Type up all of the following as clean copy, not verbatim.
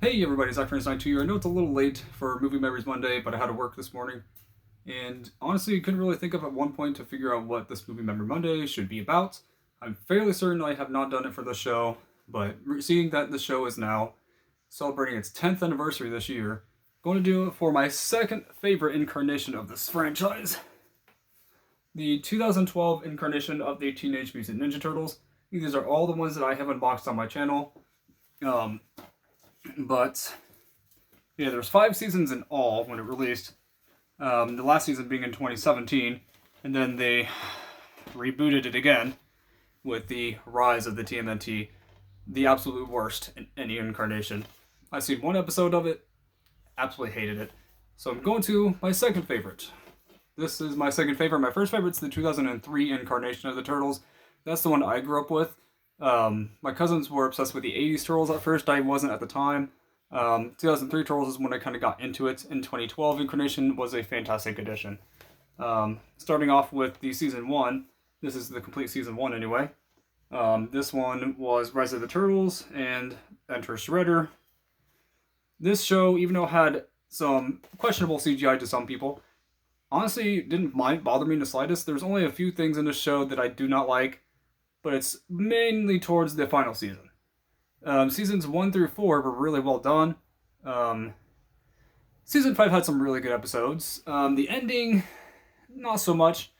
Hey everybody, Zach 92 here. I know it's a little late for Movie Memories Monday, but I had to work this morning. And honestly, couldn't really think of at one point to figure out what this Movie Memory Monday should be about. I'm fairly certain I have not done it for the show, but seeing that the show is now celebrating its 10th anniversary this year, I'm going to do it for my second favorite incarnation of this franchise. The 2012 incarnation of the Teenage Mutant Ninja Turtles. These are all the ones that I have unboxed on my channel. Um, but yeah, there's 5 seasons in all when it released. The last season being in 2017, and then they rebooted it again with the rise of the TMNT, the absolute worst in any incarnation. I've seen one episode of it, absolutely hated it. So I'm going to my second favorite. This is my second favorite. My first favorite's the 2003 incarnation of the Turtles. That's the one I grew up with. My cousins were obsessed with the 80s Turtles at first. I wasn't at the time. 2003 Turtles is when I kind of got into it. In 2012, Incarnation was a fantastic addition. Starting off with the season 1, this is the complete season 1 anyway. This one was Rise of the Turtles and Enter Shredder. This show, even though it had some questionable CGI to some people, honestly didn't bother me in the slightest. There's only a few things in this show that I do not like, but it's mainly towards the final season. Seasons 1 through 4 were really well done. Season 5 had some really good episodes. The ending, not so much.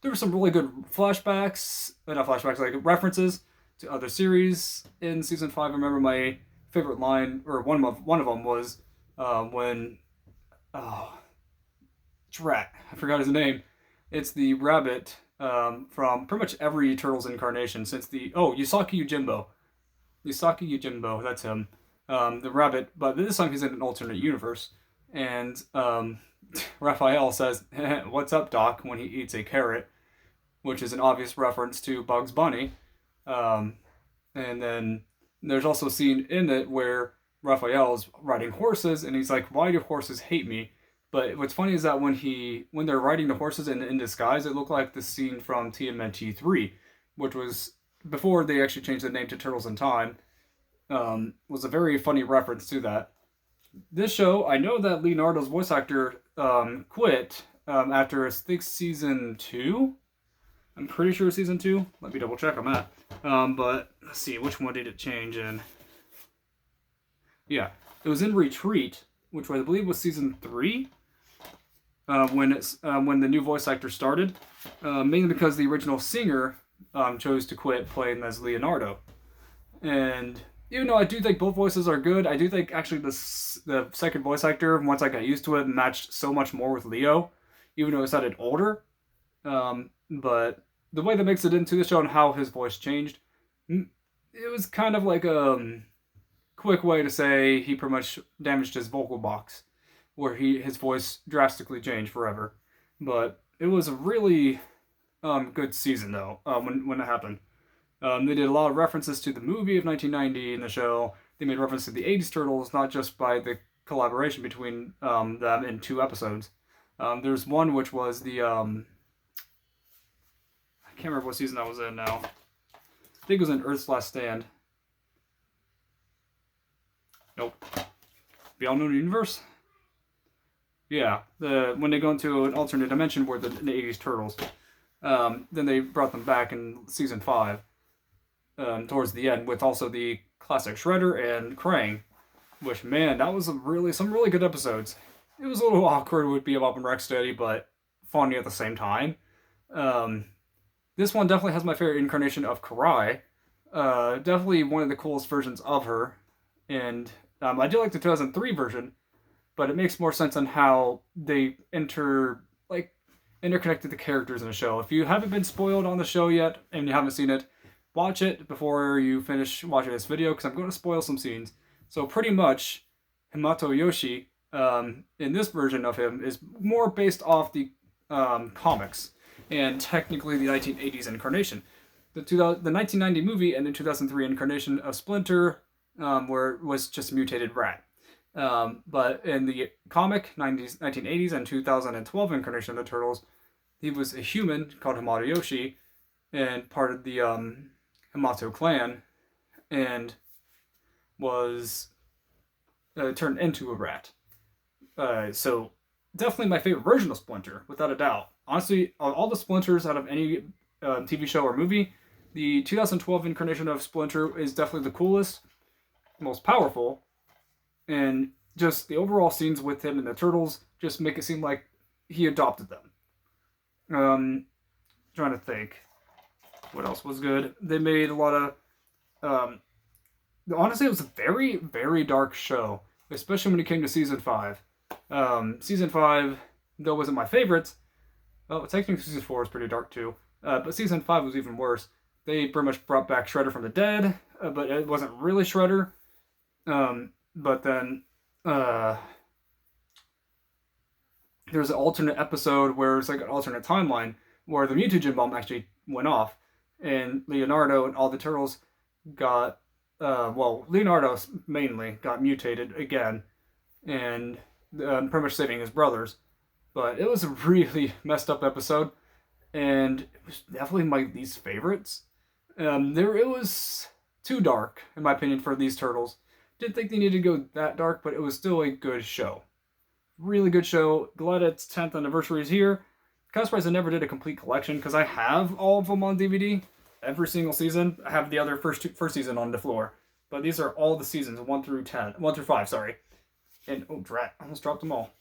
There were some really good flashbacks, not flashbacks, like references to other series in Season 5. I remember my favorite line, or one of them was when, Drat, I forgot his name. It's the rabbit from pretty much every Turtles incarnation since Yusaki Yojimbo. Yusaki Yojimbo, that's him. The rabbit, but this time he's in an alternate universe. And Raphael says, "What's up, Doc?" when he eats a carrot, which is an obvious reference to Bugs Bunny. And then there's also a scene in it where Raphael's riding horses, and he's like, "Why do horses hate me?" But what's funny is that when they're riding the horses in disguise, it looked like the scene from TMNT 3, which was before they actually changed the name to Turtles in Time. Was a very funny reference to that. This show, I know that Leonardo's voice actor quit after I think season 2. I'm pretty sure season 2. Let me double check on that. But let's see, which one did it change in? Yeah, it was in Retreat, which I believe was season 3. When the new voice actor started, mainly because the original singer chose to quit playing as Leonardo. And even though I do think both voices are good, I do think actually the second voice actor, once I got used to it, matched so much more with Leo, even though it sounded older. But the way that makes it into the show and how his voice changed, it was kind of like a quick way to say he pretty much damaged his vocal box, where his voice drastically changed forever. But it was a really good season though when it happened. They did a lot of references to the movie of 1990 in the show. They made reference to the 80s Turtles, not just by the collaboration between them in 2 episodes. There's one which was the I can't remember what season that was in now. I think it was in Earth's Last Stand. Nope. Beyond the Universe? Yeah, when they go into an alternate dimension where the 80s Turtles. Then they brought them back in season 5. Towards the end, with also the classic Shredder and Krang, which, man, that was some really good episodes. It was a little awkward with Bebop and Rocksteady, but funny at the same time. This one definitely has my favorite incarnation of Karai. Definitely one of the coolest versions of her, and I do like the 2003 version, but it makes more sense on how they interconnected the characters in the show. If you haven't been spoiled on the show yet and you haven't seen it, watch it before you finish watching this video, because I'm going to spoil some scenes. So pretty much, Hamato Yoshi, in this version of him, is more based off the comics, and technically the 1980s incarnation. The 1990 movie and the 2003 incarnation of Splinter, where it was just a mutated rat. But in the comic, 1980s and 2012 incarnation of the Turtles, he was a human called Hamato Yoshi, and part of the Hamato clan, and was turned into a rat. So definitely my favorite version of Splinter, without a doubt. Honestly, all the Splinters out of any TV show or movie, the 2012 incarnation of Splinter is definitely the coolest, most powerful, and just the overall scenes with him and the turtles just make it seem like he adopted them. Trying to think, what else was good? They made a lot of. Honestly, it was a very, very dark show, especially when it came to season 5. Season 5, though, wasn't my favorite. Well, technically, season 4 was pretty dark too. But season 5 was even worse. They pretty much brought back Shredder from the dead, but it wasn't really Shredder. But then there's an alternate episode where it's like an alternate timeline where the mutagen bomb actually went off, and Leonardo and all the turtles got, Leonardo mainly got mutated again, and pretty much saving his brothers. But it was a really messed up episode, and it was definitely my least favorites. It was too dark, in my opinion, for these turtles. Didn't think they needed to go that dark, but it was still a good show. Really good show. Glad its 10th anniversary is here. Kind of surprised I never did a complete collection, because I have all of them on DVD. Every single season. I have the other first season on the floor. But these are all the seasons, 1 through 5, sorry. And, oh, drat, I almost dropped them all.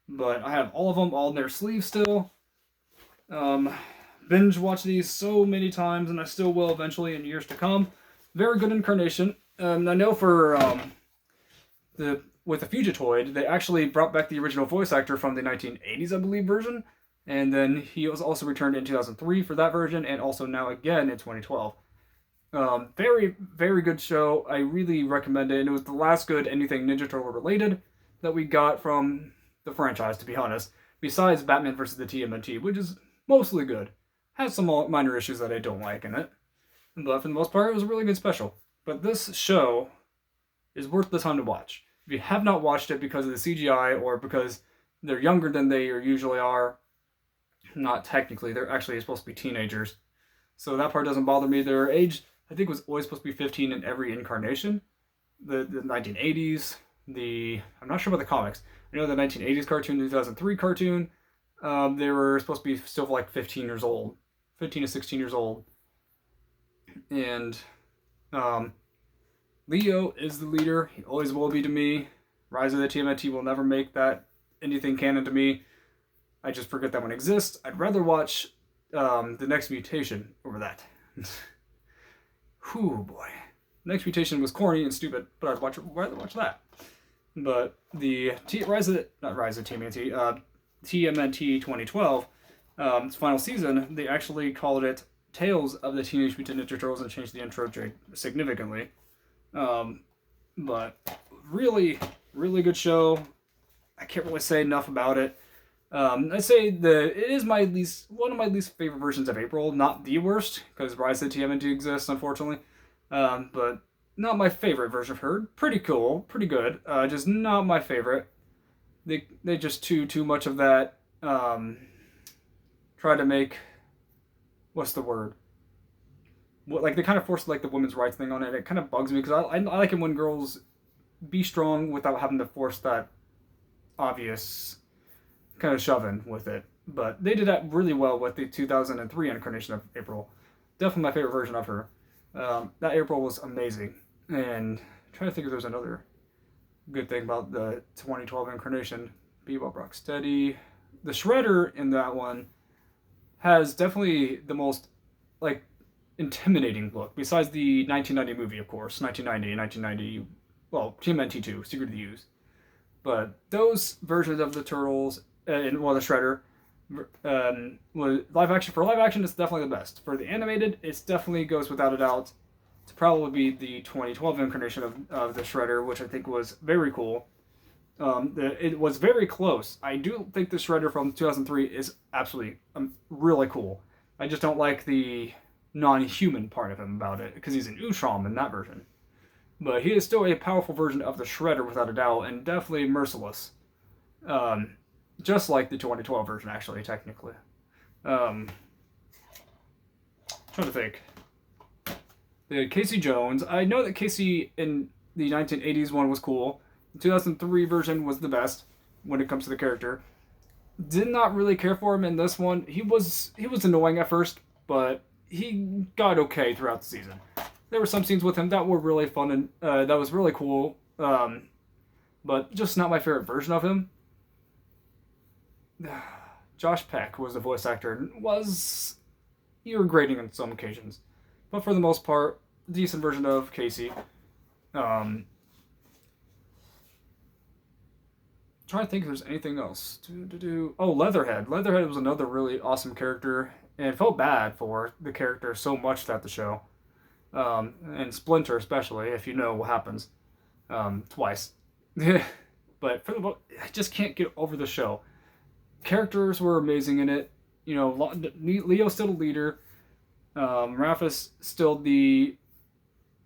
But I have all of them, all in their sleeves still. Binge watch these so many times, and I still will eventually in years to come. Very good incarnation. I know for with the Fugitoid, they actually brought back the original voice actor from the 1980s, I believe, version. And then he was also returned in 2003 for that version, and also now again in 2012. Very, very good show. I really recommend it. And it was the last good anything Ninja Turtle related that we got from the franchise, to be honest. Besides Batman vs. the TMNT, which is mostly good. Has some minor issues that I don't like in it. But for the most part, it was a really good special. But this show is worth the time to watch. If you have not watched it because of the CGI or because they're younger than they usually are, not technically, they're actually supposed to be teenagers. So that part doesn't bother me. Their age, I think, was always supposed to be 15 in every incarnation. The 1980s, I'm not sure about the comics. I know the 1980s cartoon, 2003 cartoon, they were supposed to be still like 15 years old. 15 to 16 years old. And Leo is the leader. He always will be to me. Rise of the TMNT will never make that anything canon to me. I just forget that one exists. I'd rather watch The Next Mutation over that. Whew, boy. Next Mutation was corny and stupid, but I'd rather watch that. But the TMNT 2012, its final season, they actually called it Tales of the Teenage Mutant Ninja Turtles and changed the intro significantly. But really, really good show. I can't really say enough about it. I'd say it is one of my least favorite versions of April. Not the worst, because Rise of the TMNT exists, unfortunately. But not my favorite version of her. Pretty cool, pretty good. Just not my favorite. They just too much of that. Try to make, what's the word? Like they kind of forced like the women's rights thing on it. It kind of bugs me because I like it when girls be strong without having to force that obvious kind of shoving with it. But they did that really well with the 2003 incarnation of April. Definitely my favorite version of her. That April was amazing. And I'm trying to think if there's another good thing about the 2012 incarnation. Bebop Rocksteady. The Shredder in that one has definitely the most like intimidating look. Besides the 1990 movie, of course. 1990, well, TMNT 2, Secret of the Ooze. But those versions of the Turtles, the Shredder, live action, it's definitely the best. For the animated, it definitely goes without a doubt to probably be the 2012 incarnation of the Shredder, which I think was very cool. It was very close. I do think the Shredder from 2003 is absolutely really cool. I just don't like the non-human part of him about it, because he's an Utrom in that version. But he is still a powerful version of the Shredder without a doubt, and definitely merciless. Just like the 2012 version, actually, technically. Trying to think. They had Casey Jones. I know that Casey in the 1980s one was cool. The 2003 version was the best when it comes to the character. Did not really care for him in this one. He was annoying at first, but he got okay throughout the season. There were some scenes with him that were really fun and that was really cool, but just not my favorite version of him. Josh Peck was the voice actor and was irritating on some occasions, but for the most part, decent version of Casey. Trying to think if there's anything else. Oh, Leatherhead. Leatherhead was another really awesome character, and felt bad for the character so much throughout the show. And Splinter especially, if you know what happens. Twice. But for the most, I just can't get over the show. Characters were amazing in it. You know, Leo's still the leader. Raffa's still the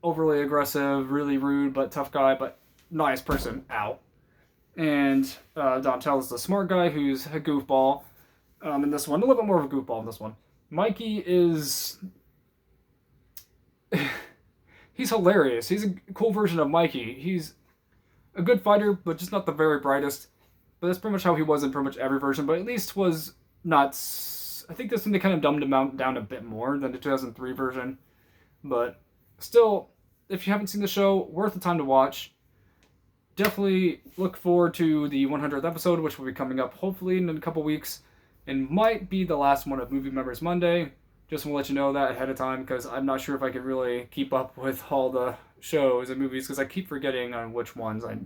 overly aggressive, really rude, but tough guy, but nice person. Ow. And Dontel is the smart guy who's a goofball in this one. A little bit more of a goofball in this one. Mikey is... he's hilarious. He's a cool version of Mikey. He's a good fighter, but just not the very brightest. But that's pretty much how he was in pretty much every version, but at least was not... I think this one they kind of dumbed him down a bit more than the 2003 version. But still, if you haven't seen the show, worth the time to watch. Definitely look forward to the 100th episode, which will be coming up hopefully in a couple weeks, and might be the last one of Movie Members Monday. Just want to let you know that ahead of time, because I'm not sure if I can really keep up with all the shows and movies, because I keep forgetting on which ones I've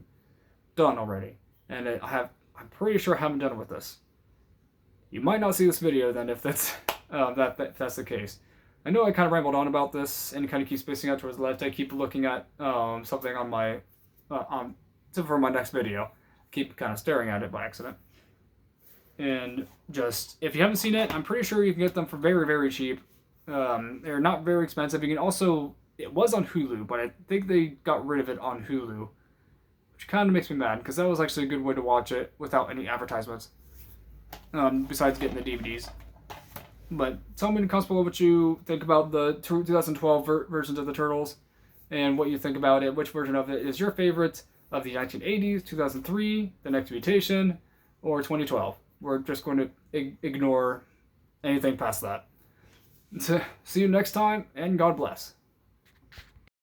done already, and I'm pretty sure I haven't done it with this. You might not see this video then if that's if that's the case. I know I kind of rambled on about this and kind of keep spacing out towards the left. I keep looking at something on my for my next video. Keep kind of staring at it by accident. And just, if you haven't seen it, I'm pretty sure you can get them for very, very cheap. They're not very expensive. You can also, it was on Hulu, but I think they got rid of it on Hulu, which kind of makes me mad, because that was actually a good way to watch it without any advertisements, besides getting the DVDs. But tell me in the comments below what you think about the 2012 versions of the Turtles, and what you think about it. Which version of it is your favorite of the 1980s, 2003, The Next Mutation, or 2012. We're just going to ignore anything past that. See you next time, and God bless.